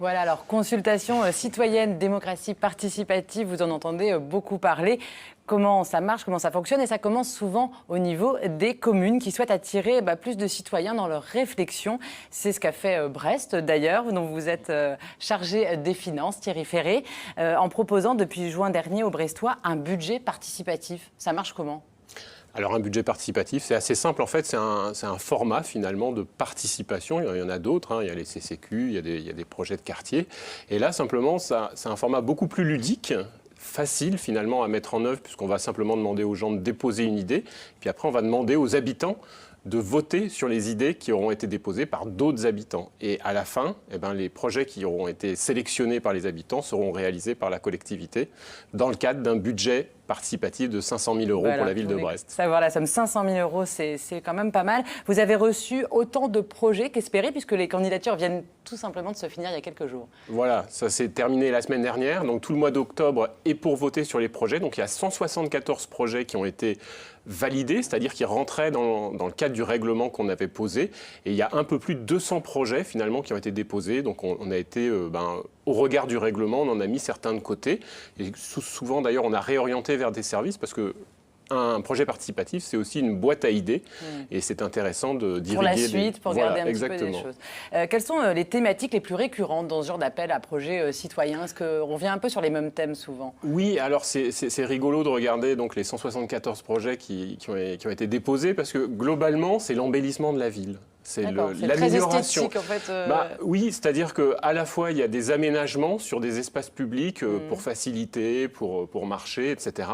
Voilà, alors consultation citoyenne, démocratie participative, vous en entendez beaucoup parler. Comment ça marche, comment ça fonctionne? Et ça commence souvent au niveau des communes qui souhaitent attirer plus de citoyens dans leur réflexion. C'est ce qu'a fait Brest d'ailleurs, dont vous êtes chargé des finances, Thierry Ferré, en proposant depuis juin dernier aux Brestois un budget participatif. Ça marche comment? Alors un budget participatif, c'est assez simple en fait, c'est un format finalement de participation, il y en a d'autres, hein. Il y a les CCQ, il y a des projets de quartier, et là simplement c'est un format beaucoup plus ludique, facile finalement à mettre en œuvre puisqu'on va simplement demander aux gens de déposer une idée, puis après on va demander aux habitants de voter sur les idées qui auront été déposées par d'autres habitants. Et à la fin, les projets qui auront été sélectionnés par les habitants seront réalisés par la collectivité dans le cadre d'un budget participatif de 500 000 € pour la ville de Brest. Savoir la somme 500 000 €, c'est quand même pas mal. Vous avez reçu autant de projets qu'espéré puisque les candidatures viennent tout simplement de se finir il y a quelques jours. Voilà, ça s'est terminé la semaine dernière. Donc tout le mois d'octobre est pour voter sur les projets. Donc il y a 174 projets qui ont été validés, c'est-à-dire qui rentraient dans le cadre du règlement qu'on avait posé. Et il y a un peu plus de 200 projets finalement qui ont été déposés. Donc on a été au regard du règlement, on en a mis certains de côté. Et souvent d'ailleurs on a réorienté vers des services parce que un projet participatif, c'est aussi une boîte à idées et c'est intéressant de diriguer... Pour la suite, pour garder un petit peu exactement. des choses. Quelles sont les thématiques les plus récurrentes dans ce genre d'appel à projets citoyens? Est-ce qu'on revient un peu sur les mêmes thèmes souvent? Oui, alors c'est rigolo de regarder donc, les 174 projets qui ont été déposés parce que globalement, c'est l'embellissement de la ville. C'est l'amélioration. En fait, oui, c'est-à-dire qu'à la fois, il y a des aménagements sur des espaces publics pour faciliter, pour marcher, etc.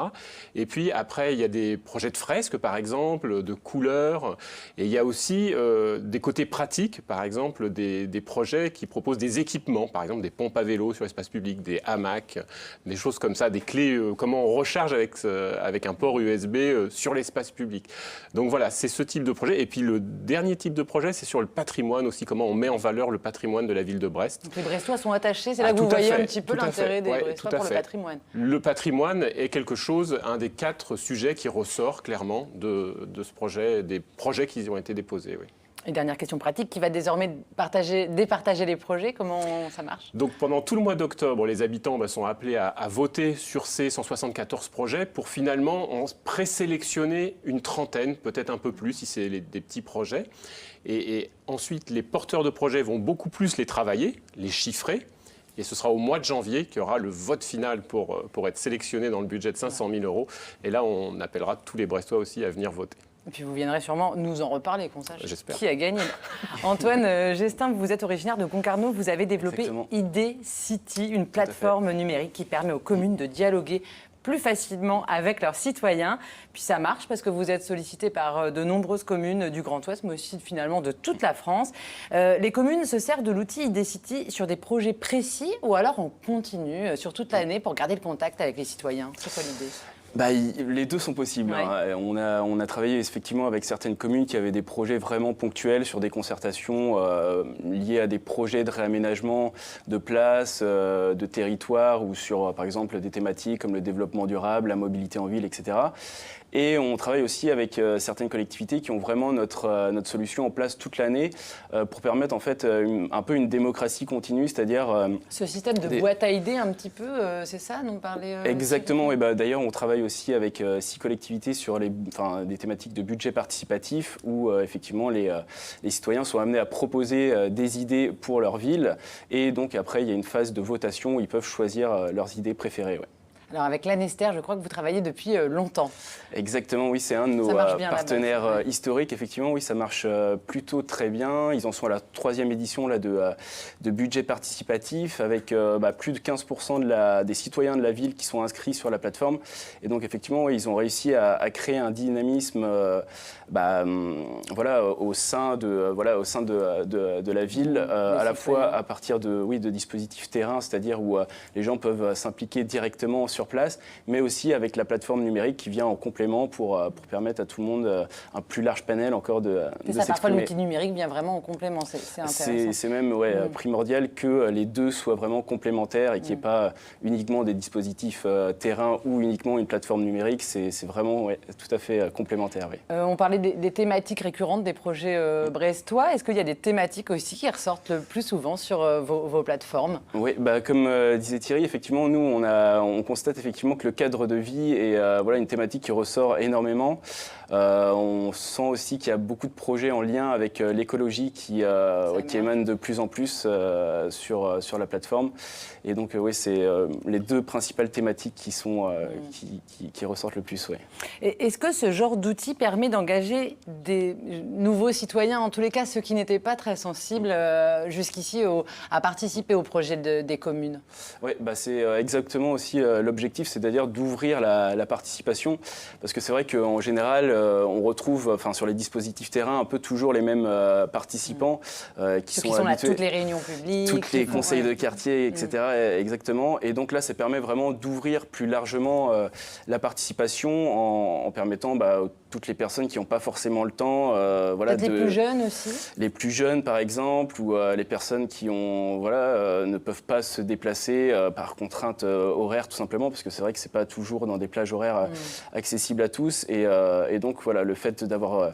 Et puis après, il y a des projets de fresques, par exemple, de couleurs. Et il y a aussi des côtés pratiques, par exemple, des projets qui proposent des équipements, par exemple des pompes à vélo sur l'espace public, des hamacs, des choses comme ça, des clés, comment on recharge avec un port USB sur l'espace public. Donc voilà, c'est ce type de projet. Et puis le dernier type de projet, c'est sur le patrimoine aussi, comment on met en valeur le patrimoine de la ville de Brest. Donc les Brestois sont attachés, c'est là que vous voyez un petit peu l'intérêt des Brestois pour le patrimoine. Le patrimoine est quelque chose, un des 4 sujets qui ressort clairement de ce projet, des projets qui ont été déposés. Oui. Et dernière question pratique, qui va désormais départager les projets, comment ça marche? Donc pendant tout le mois d'octobre, les habitants sont appelés à voter sur ces 174 projets pour finalement en présélectionner une trentaine, peut-être un peu plus si c'est des petits projets. Et ensuite, les porteurs de projets vont beaucoup plus les travailler, les chiffrer. Et ce sera au mois de janvier qu'il y aura le vote final pour être sélectionné dans le budget de 500 000 €. Et là, on appellera tous les Brestois aussi à venir voter. Et puis vous viendrez sûrement nous en reparler, qu'on sache qui a gagné. J'espère. Antoine Gestin, vous êtes originaire de Concarneau. Vous avez développé IDCity, une plateforme numérique qui permet aux communes de dialoguer plus facilement avec leurs citoyens. Puis ça marche parce que vous êtes sollicité par de nombreuses communes du Grand Ouest, mais aussi finalement de toute la France. Les communes se servent de l'outil IDCity sur des projets précis ou alors on continue sur toute l'année pour garder le contact avec les citoyens? C'est quoi l'idée? Les deux sont possibles. Ouais. Hein. On a travaillé effectivement avec certaines communes qui avaient des projets vraiment ponctuels sur des concertations liées à des projets de réaménagement de places, de territoires ou sur par exemple des thématiques comme le développement durable, la mobilité en ville, etc. Et on travaille aussi avec certaines collectivités qui ont vraiment notre solution en place toute l'année pour permettre en fait un peu une démocratie continue, c'est-à-dire... Ce système de boîte à idées un petit peu, c'est ça dont parlait Exactement, et d'ailleurs on travaille aussi avec 6 collectivités sur des thématiques de budget participatif où effectivement les citoyens sont amenés à proposer des idées pour leur ville et donc après il y a une phase de votation où ils peuvent choisir leurs idées préférées. Ouais. Alors avec l'Anester, je crois que vous travaillez depuis longtemps. Exactement, oui, c'est un de nos partenaires historiques. Effectivement, oui, ça marche plutôt très bien. Ils en sont à la 3e édition là, de budget participatif avec plus de 15% des citoyens de la ville qui sont inscrits sur la plateforme. Et donc effectivement, oui, ils ont réussi à créer un dynamisme au sein de la ville, à la fois à partir de dispositifs terrain, c'est-à-dire où les gens peuvent s'impliquer directement sur sur place, mais aussi avec la plateforme numérique qui vient en complément pour permettre à tout le monde un plus large panel encore de s'exprimer. Parfois, l'outil numérique vient vraiment en complément, c'est intéressant. C'est même primordial que les deux soient vraiment complémentaires et qu'il n'y ait pas uniquement des dispositifs terrain ou uniquement une plateforme numérique. C'est vraiment tout à fait complémentaire. Oui. On parlait des thématiques récurrentes des projets brestois. Est-ce qu'il y a des thématiques aussi qui ressortent le plus souvent sur vos plateformes? Oui, comme disait Thierry, effectivement, nous, on constate effectivement que le cadre de vie est une thématique qui ressort énormément. On sent aussi qu'il y a beaucoup de projets en lien avec l'écologie qui émanent de plus en plus sur la plateforme. Et donc, c'est les deux principales thématiques qui ressortent le plus. Ouais. Est-ce que ce genre d'outil permet d'engager des nouveaux citoyens, en tous les cas ceux qui n'étaient pas très sensibles jusqu'ici à participer au projet des communes? Oui, c'est exactement aussi l'objectif, c'est-à-dire d'ouvrir la participation. Parce que c'est vrai qu'en général, on retrouve sur les dispositifs terrain un peu toujours les mêmes participants qui sont habitués. À toutes les réunions publiques. Toutes les conseils de quartier, etc. Exactement. Et donc là, ça permet vraiment d'ouvrir plus largement la participation en permettant toutes les personnes qui n'ont pas forcément le temps. Peut-être les plus jeunes aussi. Les plus jeunes, par exemple, ou les personnes qui ne peuvent pas se déplacer par contrainte horaire, tout simplement, parce que c'est vrai que ce n'est pas toujours dans des plages horaires accessibles à tous. Et donc, le fait d'avoir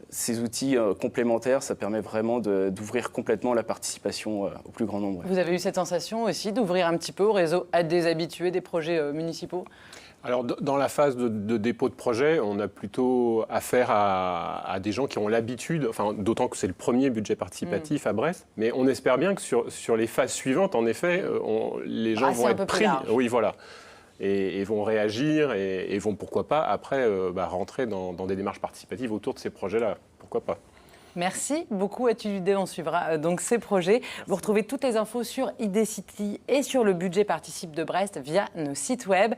ces outils complémentaires, ça permet vraiment d'ouvrir complètement la participation au plus grand nombre. Vous avez eu cette sensation aussi d'ouvrir un petit peu au réseau à des habitués des projets municipaux? Alors, dans la phase de dépôt de projet, on a plutôt affaire à des gens qui ont l'habitude, d'autant que c'est le premier budget participatif à Brest, mais on espère bien que sur les phases suivantes, en effet, les gens vont être pris. Oui, voilà. Et vont réagir et vont, pourquoi pas, après, rentrer dans des démarches participatives autour de ces projets-là. Pourquoi pas. Merci beaucoup à Tuludé, on suivra donc ces projets. Merci. Vous retrouvez toutes les infos sur IDCity et sur le budget participe de Brest via nos sites web.